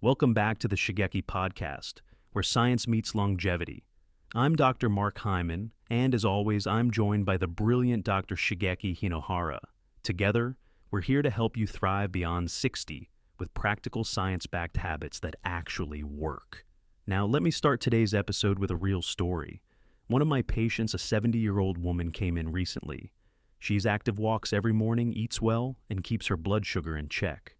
Welcome back to the Shigeki Podcast, where science meets longevity. I'm Dr. Mark Hyman, and as always, I'm joined by the brilliant Dr. Shigeki Hinohara. Together, we're here to help you thrive beyond 60 with practical science-backed habits that actually work. Now, let me start today's episode with a real story. One of my patients, a 70-year-old woman, came in recently. She's active walks every morning, eats well, and keeps her blood sugar in check.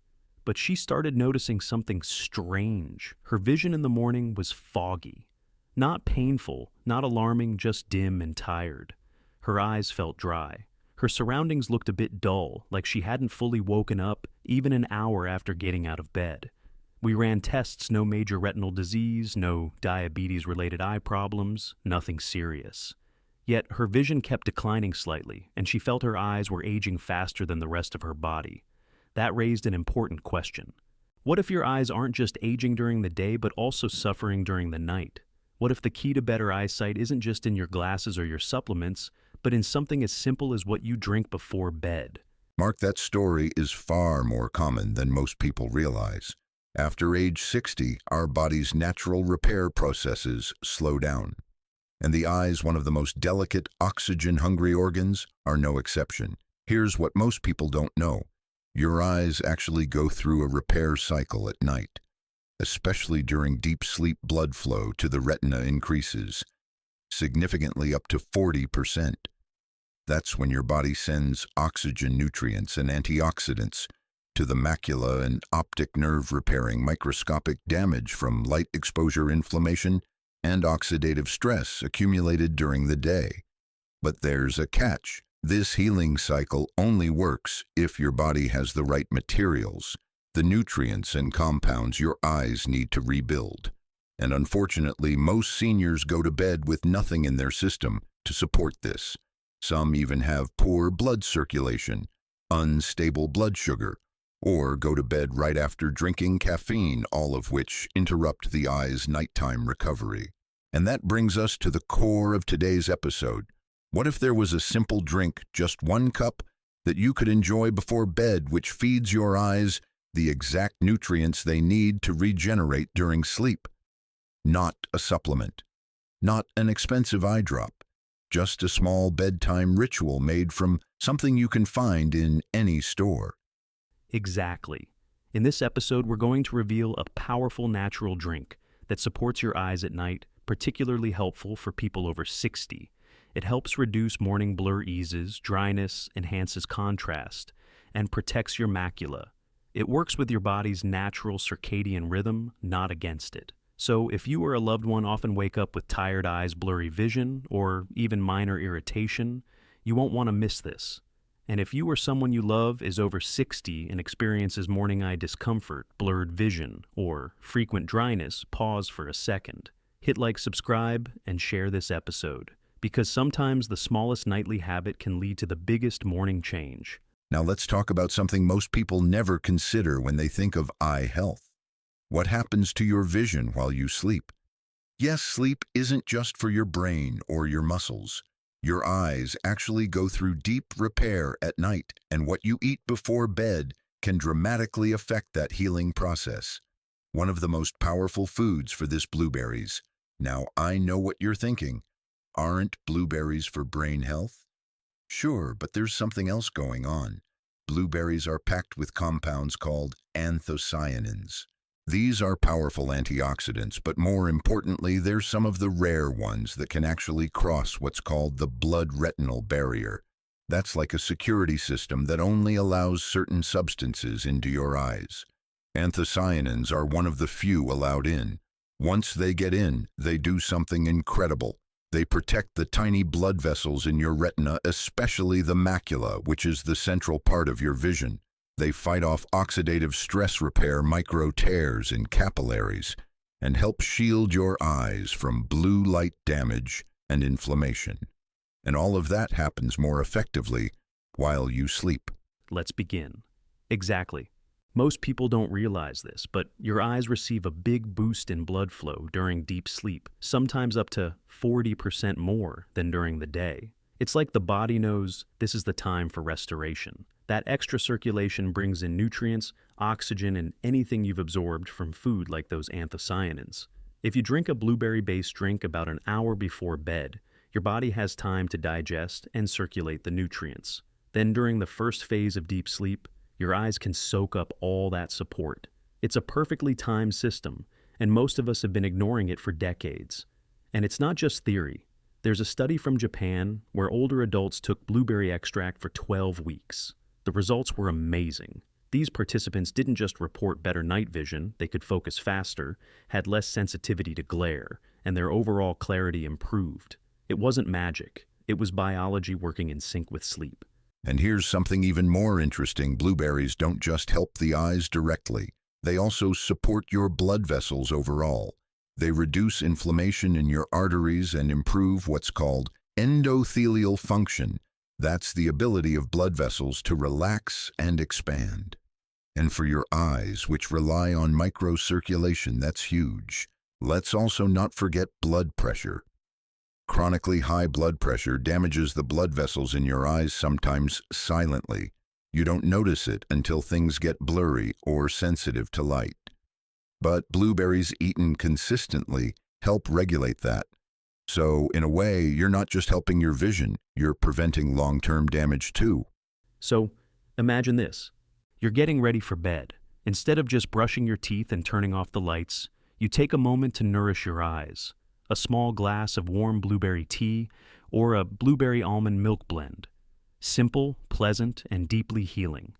But she started noticing something strange. Her vision in the morning was foggy. Not painful, not alarming, just dim and tired. Her eyes felt dry. Her surroundings looked a bit dull, like she hadn't fully woken up even an hour after getting out of bed. We ran tests, no major retinal disease, no diabetes-related eye problems, nothing serious. Yet her vision kept declining slightly, and she felt her eyes were aging faster than the rest of her body. That raised an important question. What if your eyes aren't just aging during the day, but also suffering during the night? What if the key to better eyesight isn't just in your glasses or your supplements, but in something as simple as what you drink before bed? Mark, that story is far more common than most people realize. After age 60, our body's natural repair processes slow down. And the eyes, one of the most delicate, oxygen-hungry organs, are no exception. Here's what most people don't know. Your eyes actually go through a repair cycle at night. Especially during deep sleep, blood flow to the retina increases, significantly up to 40%. That's when your body sends oxygen nutrients and antioxidants to the macula and optic nerve, repairing microscopic damage from light exposure, inflammation, and oxidative stress accumulated during the day. But there's a catch. This healing cycle only works if your body has the right materials, the nutrients and compounds your eyes need to rebuild. And unfortunately, most seniors go to bed with nothing in their system to support this. Some even have poor blood circulation, unstable blood sugar, or go to bed right after drinking caffeine, all of which interrupt the eye's nighttime recovery. And that brings us to the core of today's episode. What if there was a simple drink, just one cup, that you could enjoy before bed, which feeds your eyes the exact nutrients they need to regenerate during sleep? Not a supplement, not an expensive eye drop, just a small bedtime ritual made from something you can find in any store. Exactly. In this episode, we're going to reveal a powerful natural drink that supports your eyes at night, particularly helpful for people over 60. It helps reduce morning blur, eases dryness, enhances contrast, and protects your macula. It works with your body's natural circadian rhythm, not against it. So if you or a loved one often wake up with tired eyes, blurry vision, or even minor irritation, you won't want to miss this. And if you or someone you love is over 60 and experiences morning eye discomfort, blurred vision, or frequent dryness, pause for a second. Hit like, subscribe, and share this episode, because sometimes the smallest nightly habit can lead to the biggest morning change. Now let's talk about something most people never consider when they think of eye health. What happens to your vision while you sleep? Yes, sleep isn't just for your brain or your muscles. Your eyes actually go through deep repair at night, and what you eat before bed can dramatically affect that healing process. One of the most powerful foods for this, blueberries. Now, I know what you're thinking. Aren't blueberries for brain health? Sure, but there's something else going on. Blueberries are packed with compounds called anthocyanins. These are powerful antioxidants, but more importantly, they're some of the rare ones that can actually cross what's called the blood-retinal barrier. That's like a security system that only allows certain substances into your eyes. Anthocyanins are one of the few allowed in. Once they get in, they do something incredible. They protect the tiny blood vessels in your retina, especially the macula, which is the central part of your vision. They fight off oxidative stress, repair micro tears in capillaries, and help shield your eyes from blue light damage and inflammation. And all of that happens more effectively while you sleep. Let's begin. Exactly. Most people don't realize this, but your eyes receive a big boost in blood flow during deep sleep, sometimes up to 40% more than during the day. It's like the body knows this is the time for restoration. That extra circulation brings in nutrients, oxygen, and anything you've absorbed from food like those anthocyanins. If you drink a blueberry-based drink about an hour before bed, your body has time to digest and circulate the nutrients. Then during the first phase of deep sleep, your eyes can soak up all that support. It's a perfectly timed system, and most of us have been ignoring it for decades. And it's not just theory. There's a study from Japan where older adults took blueberry extract for 12 weeks. The results were amazing. These participants didn't just report better night vision, they could focus faster, had less sensitivity to glare, and their overall clarity improved. It wasn't magic. It was biology working in sync with sleep. And here's something even more interesting. Blueberries don't just help the eyes directly. They also support your blood vessels overall. They reduce inflammation in your arteries and improve what's called endothelial function. That's the ability of blood vessels to relax and expand. And for your eyes, which rely on microcirculation, that's huge. Let's also not forget blood pressure. Chronically high blood pressure damages the blood vessels in your eyes, sometimes silently. You don't notice it until things get blurry or sensitive to light. But blueberries eaten consistently help regulate that. So, in a way, you're not just helping your vision, you're preventing long-term damage too. So, imagine this. You're getting ready for bed. Instead of just brushing your teeth and turning off the lights, you take a moment to nourish your eyes. A small glass of warm blueberry tea or a blueberry almond milk blend. Simple, pleasant, and deeply healing.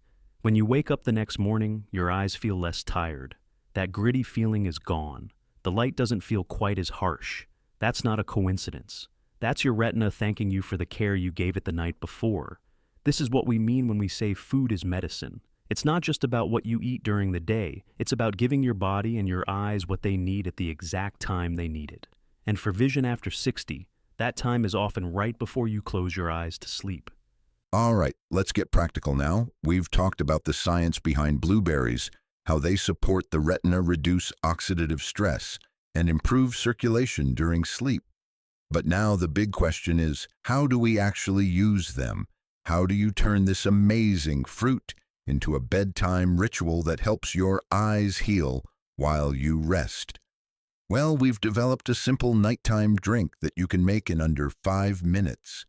When you wake up the next morning, your eyes feel less tired. That gritty feeling is gone. The light doesn't feel quite as harsh. That's not a coincidence. That's your retina thanking you for the care you gave it the night before. This is what we mean when we say food is medicine. It's not just about what you eat during the day. It's about giving your body and your eyes what they need at the exact time they need it. And for vision after 60, that time is often right before you close your eyes to sleep. All right, let's get practical now. We've talked about the science behind blueberries, how they support the retina, reduce oxidative stress, and improve circulation during sleep. But now the big question is, how do we actually use them? How do you turn this amazing fruit into a bedtime ritual that helps your eyes heal while you rest? Well, we've developed a simple nighttime drink that you can make in under 5 minutes.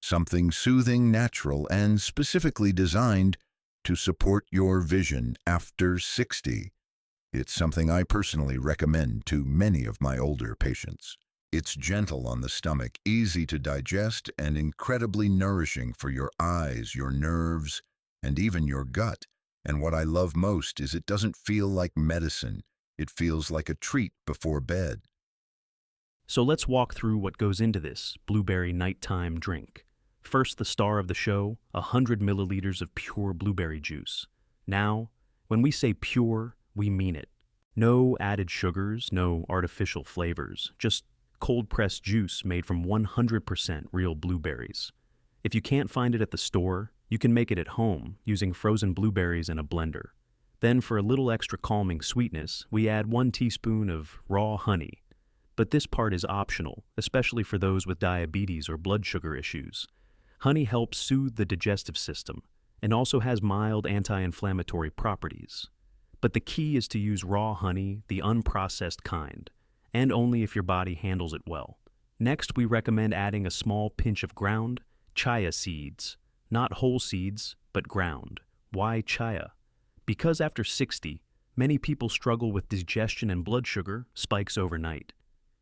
Something soothing, natural, and specifically designed to support your vision after 60. It's something I personally recommend to many of my older patients. It's gentle on the stomach, easy to digest, and incredibly nourishing for your eyes, your nerves, and even your gut. And what I love most is it doesn't feel like medicine. It feels like a treat before bed. So let's walk through what goes into this blueberry nighttime drink. First, the star of the show, 100 milliliters of pure blueberry juice. Now, when we say pure, we mean it. No added sugars, no artificial flavors, just cold-pressed juice made from 100% real blueberries. If you can't find it at the store, you can make it at home using frozen blueberries in a blender. Then for a little extra calming sweetness, we add 1 teaspoon of raw honey. But this part is optional, especially for those with diabetes or blood sugar issues. Honey helps soothe the digestive system and also has mild anti-inflammatory properties. But the key is to use raw honey, the unprocessed kind, and only if your body handles it well. Next, we recommend adding a small pinch of ground chia seeds, not whole seeds, but ground. Why chia? Because after 60, many people struggle with digestion and blood sugar spikes overnight.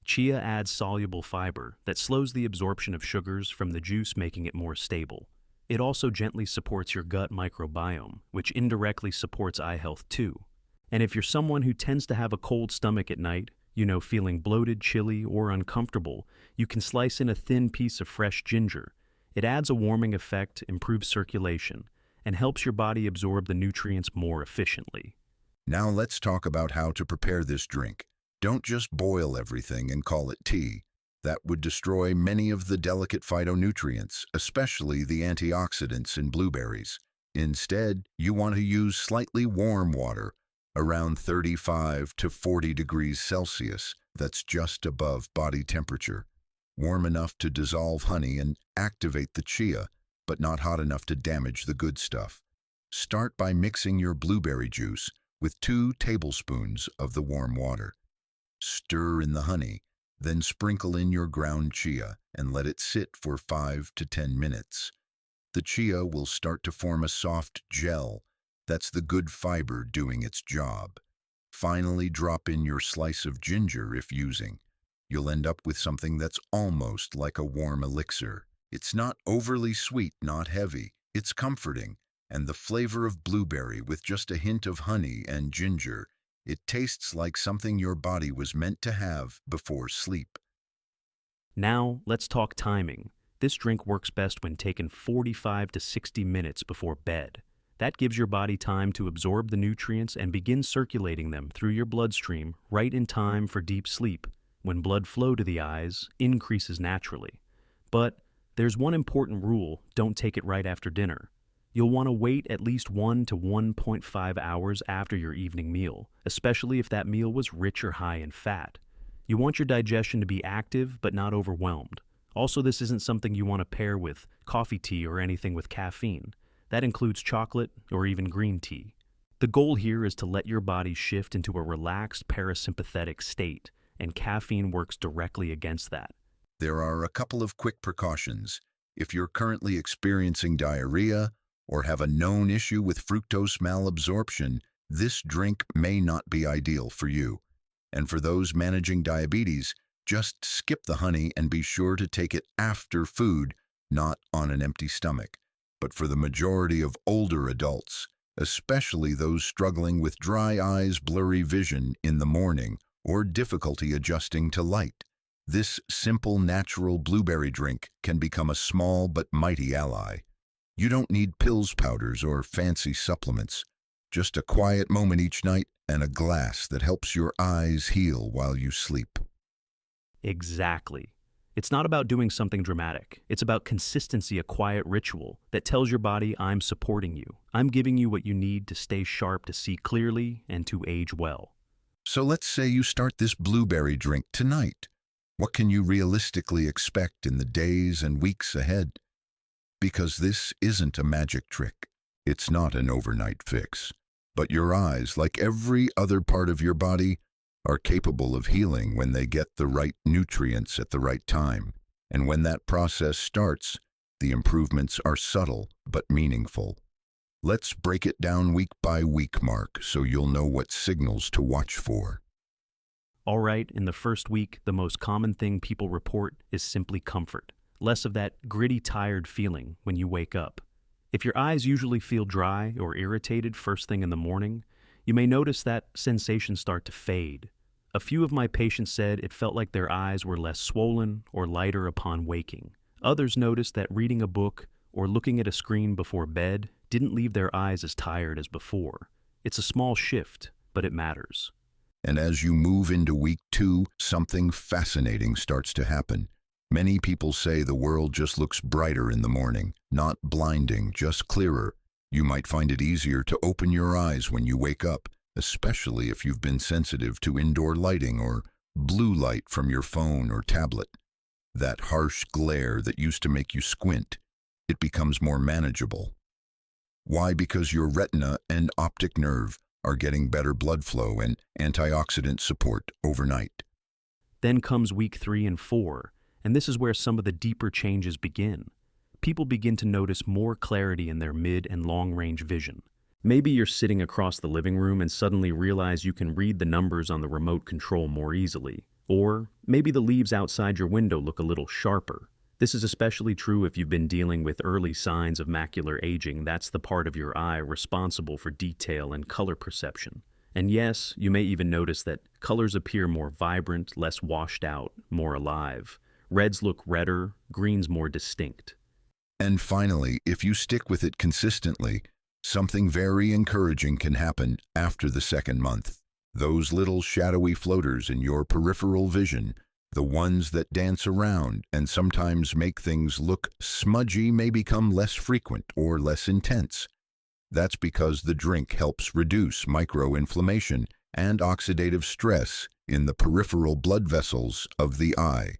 Chia adds soluble fiber that slows the absorption of sugars from the juice, making it more stable. It also gently supports your gut microbiome, which indirectly supports eye health too. And if you're someone who tends to have a cold stomach at night, feeling bloated, chilly, or uncomfortable, you can slice in a thin piece of fresh ginger. It adds a warming effect, improves circulation, and helps your body absorb the nutrients more efficiently. Now let's talk about how to prepare this drink. Don't just boil everything and call it tea. That would destroy many of the delicate phytonutrients, especially the antioxidants in blueberries. Instead, you want to use slightly warm water, around 35 to 40 degrees Celsius. That's just above body temperature. warm enough to dissolve honey and activate the chia, but not hot enough to damage the good stuff. Start by mixing your blueberry juice with 2 tablespoons of the warm water. Stir in the honey, then sprinkle in your ground chia and let it sit for 5 to 10 minutes. The chia will start to form a soft gel. That's the good fiber doing its job. Finally, drop in your slice of ginger if using. You'll end up with something that's almost like a warm elixir. It's not overly sweet, not heavy. It's comforting, and the flavor of blueberry with just a hint of honey and ginger, it tastes like something your body was meant to have before sleep. Now, let's talk timing. This drink works best when taken 45 to 60 minutes before bed. That gives your body time to absorb the nutrients and begin circulating them through your bloodstream right in time for deep sleep, when blood flow to the eyes increases naturally. But there's one important rule: don't take it right after dinner. You'll want to wait at least 1 to 1.5 hours after your evening meal, especially if that meal was rich or high in fat. You want your digestion to be active but not overwhelmed. Also, this isn't something you want to pair with coffee, tea, or anything with caffeine. That includes chocolate or even green tea. The goal here is to let your body shift into a relaxed parasympathetic state, and caffeine works directly against that. There are a couple of quick precautions. If you're currently experiencing diarrhea or have a known issue with fructose malabsorption, this drink may not be ideal for you. And for those managing diabetes, just skip the honey and be sure to take it after food, not on an empty stomach. But for the majority of older adults, especially those struggling with dry eyes, blurry vision in the morning, or difficulty adjusting to light, this simple, natural blueberry drink can become a small but mighty ally. You don't need pills, powders, or fancy supplements. Just a quiet moment each night and a glass that helps your eyes heal while you sleep. Exactly. It's not about doing something dramatic. It's about consistency, a quiet ritual that tells your body, I'm supporting you. I'm giving you what you need to stay sharp, to see clearly, and to age well. So let's say you start this blueberry drink tonight. What can you realistically expect in the days and weeks ahead? Because this isn't a magic trick. It's not an overnight fix. But your eyes, like every other part of your body, are capable of healing when they get the right nutrients at the right time. And when that process starts, the improvements are subtle but meaningful. Let's break it down week by week, Mark, so you'll know what signals to watch for. All right, in the first week, the most common thing people report is simply comfort. Less of that gritty, tired feeling when you wake up. If your eyes usually feel dry or irritated first thing in the morning, you may notice that sensations start to fade. A few of my patients said it felt like their eyes were less swollen or lighter upon waking. Others noticed that reading a book or looking at a screen before bed didn't leave their eyes as tired as before. It's a small shift, but it matters. And as you move into week 2, something fascinating starts to happen. Many people say the world just looks brighter in the morning, not blinding, just clearer. You might find it easier to open your eyes when you wake up, especially if you've been sensitive to indoor lighting or blue light from your phone or tablet. That harsh glare that used to make you squint, it becomes more manageable. Why? Because your retina and optic nerve are getting better blood flow and antioxidant support overnight. Then comes week 3 and 4, and this is where some of the deeper changes begin. People begin to notice more clarity in their mid and long-range vision. Maybe you're sitting across the living room and suddenly realize you can read the numbers on the remote control more easily. Or maybe the leaves outside your window look a little sharper. This is especially true if you've been dealing with early signs of macular aging. That's the part of your eye responsible for detail and color perception. And yes, you may even notice that colors appear more vibrant, less washed out, more alive. Reds look redder, greens more distinct. And finally, if you stick with it consistently, something very encouraging can happen after the second month. Those little shadowy floaters in your peripheral vision, the ones that dance around and sometimes make things look smudgy, may become less frequent or less intense. That's because the drink helps reduce microinflammation and oxidative stress in the peripheral blood vessels of the eye.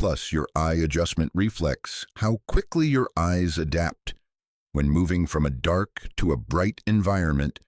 Plus, your eye adjustment reflex, how quickly your eyes adapt when moving from a dark to a bright environment,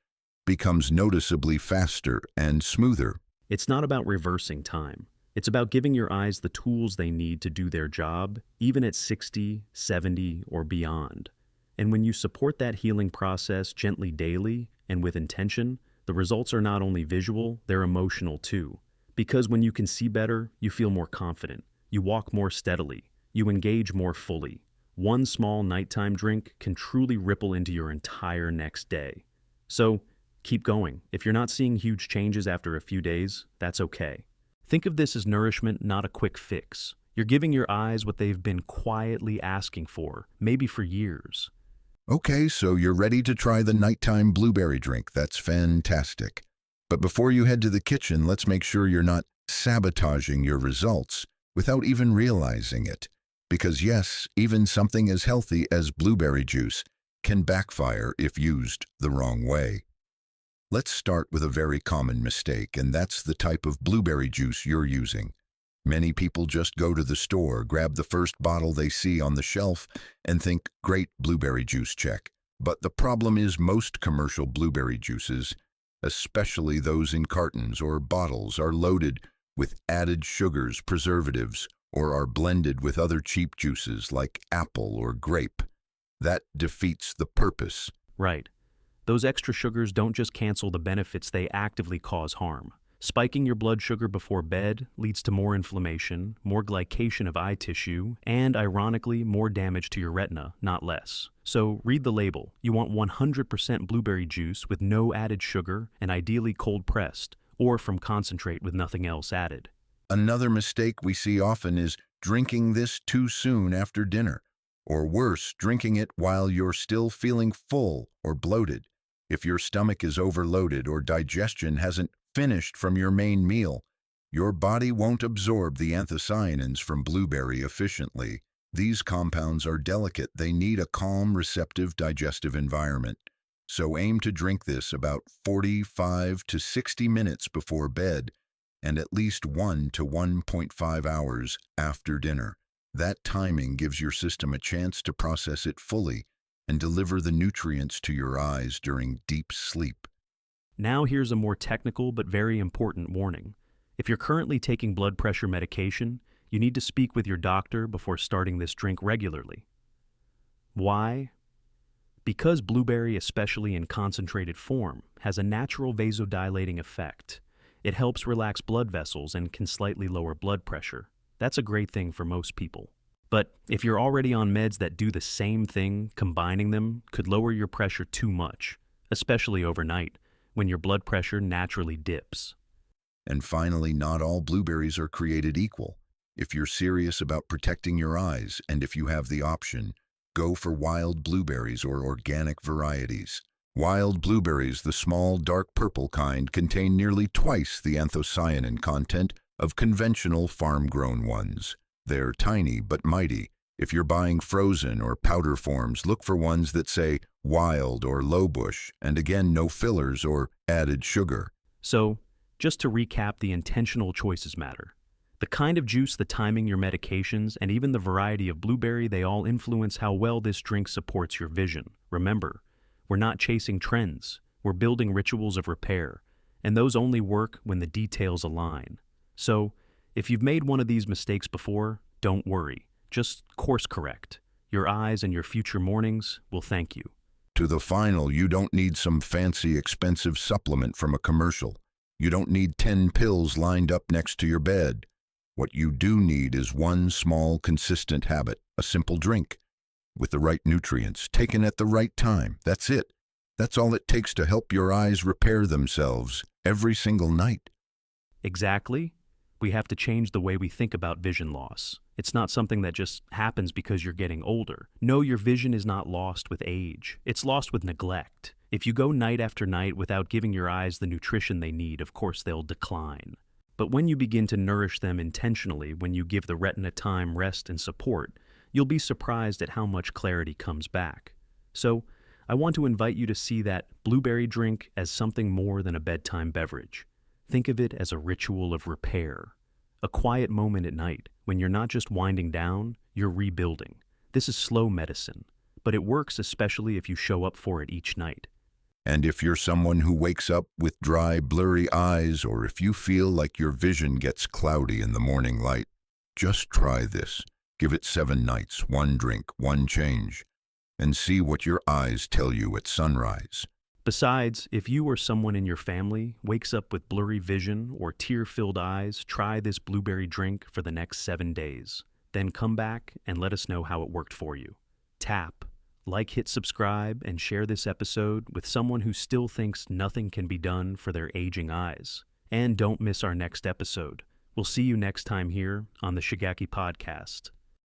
becomes noticeably faster and smoother. It's not about reversing time. It's about giving your eyes the tools they need to do their job, even at 60, 70, or beyond. And when you support that healing process gently daily and with intention, the results are not only visual, they're emotional too. Because when you can see better, you feel more confident, you walk more steadily, you engage more fully. One small nighttime drink can truly ripple into your entire next day. So, keep going. If you're not seeing huge changes after a few days, that's okay. Think of this as nourishment, not a quick fix. You're giving your eyes what they've been quietly asking for, maybe for years. Okay, so you're ready to try the nighttime blueberry drink. That's fantastic. But before you head to the kitchen, let's make sure you're not sabotaging your results without even realizing it. Because yes, even something as healthy as blueberry juice can backfire if used the wrong way. Let's start with a very common mistake, and that's the type of blueberry juice you're using. Many people just go to the store, grab the first bottle they see on the shelf, and think, great, blueberry juice, check. But the problem is most commercial blueberry juices, especially those in cartons or bottles, are loaded with added sugars, preservatives, or are blended with other cheap juices like apple or grape. That defeats the purpose. Right. Those extra sugars don't just cancel the benefits, they actively cause harm. Spiking your blood sugar before bed leads to more inflammation, more glycation of eye tissue, and, ironically, more damage to your retina, not less. So read the label. You want 100% blueberry juice with no added sugar and ideally cold-pressed, or from concentrate with nothing else added. Another mistake we see often is drinking this too soon after dinner, or worse, drinking it while you're still feeling full or bloated. If your stomach is overloaded or digestion hasn't finished from your main meal, your body won't absorb the anthocyanins from blueberry efficiently. These compounds are delicate. They need a calm, receptive digestive environment. So aim to drink this about 45 to 60 minutes before bed and at least 1 to 1.5 hours after dinner. That timing gives your system a chance to process it fully and deliver the nutrients to your eyes during deep sleep. Now here's a more technical but very important warning. If you're currently taking blood pressure medication, you need to speak with your doctor before starting this drink regularly. Why? Because blueberry, especially in concentrated form, has a natural vasodilating effect. It helps relax blood vessels and can slightly lower blood pressure. That's a great thing for most people. But if you're already on meds that do the same thing, combining them could lower your pressure too much, especially overnight, when your blood pressure naturally dips. And finally, not all blueberries are created equal. If you're serious about protecting your eyes, and if you have the option, go for wild blueberries or organic varieties. Wild blueberries, the small, dark purple kind, contain nearly twice the anthocyanin content of conventional farm-grown ones. They're tiny but mighty. If you're buying frozen or powder forms, look for ones that say wild or low bush, and again, no fillers or added sugar. So, just to recap, the intentional choices matter. The kind of juice, the timing, your medications, and even the variety of blueberry, they all influence how well this drink supports your vision. Remember, we're not chasing trends. We're building rituals of repair, and those only work when the details align. So, if you've made one of these mistakes before, don't worry. Just course correct. Your eyes and your future mornings will thank you. To the final, you don't need some fancy, expensive supplement from a commercial. You don't need 10 pills lined up next to your bed. What you do need is one small, consistent habit, a simple drink, with the right nutrients, taken at the right time. That's it. That's all it takes to help your eyes repair themselves every single night. Exactly. We have to change the way we think about vision loss. It's not something that just happens because you're getting older. No, your vision is not lost with age. It's lost with neglect. If you go night after night without giving your eyes the nutrition they need, of course they'll decline. But when you begin to nourish them intentionally, when you give the retina time, rest, and support, you'll be surprised at how much clarity comes back. So, I want to invite you to see that blueberry drink as something more than a bedtime beverage. Think of it as a ritual of repair, A quiet moment at night when you're not just winding down, you're rebuilding. This is slow medicine, but it works especially if you show up for it each night. And if you're someone who wakes up with dry, blurry eyes, or if you feel like your vision gets cloudy in the morning light, just try this. Give it 7 nights, 1 drink, 1 change, and see what your eyes tell you at sunrise. Besides, if you or someone in your family wakes up with blurry vision or tear-filled eyes, try this blueberry drink for the next 7 days. Then come back and let us know how it worked for you. Tap, like, hit subscribe, and share this episode with someone who still thinks nothing can be done for their aging eyes. And don't miss our next episode. We'll see you next time here on the Shigeki Podcast.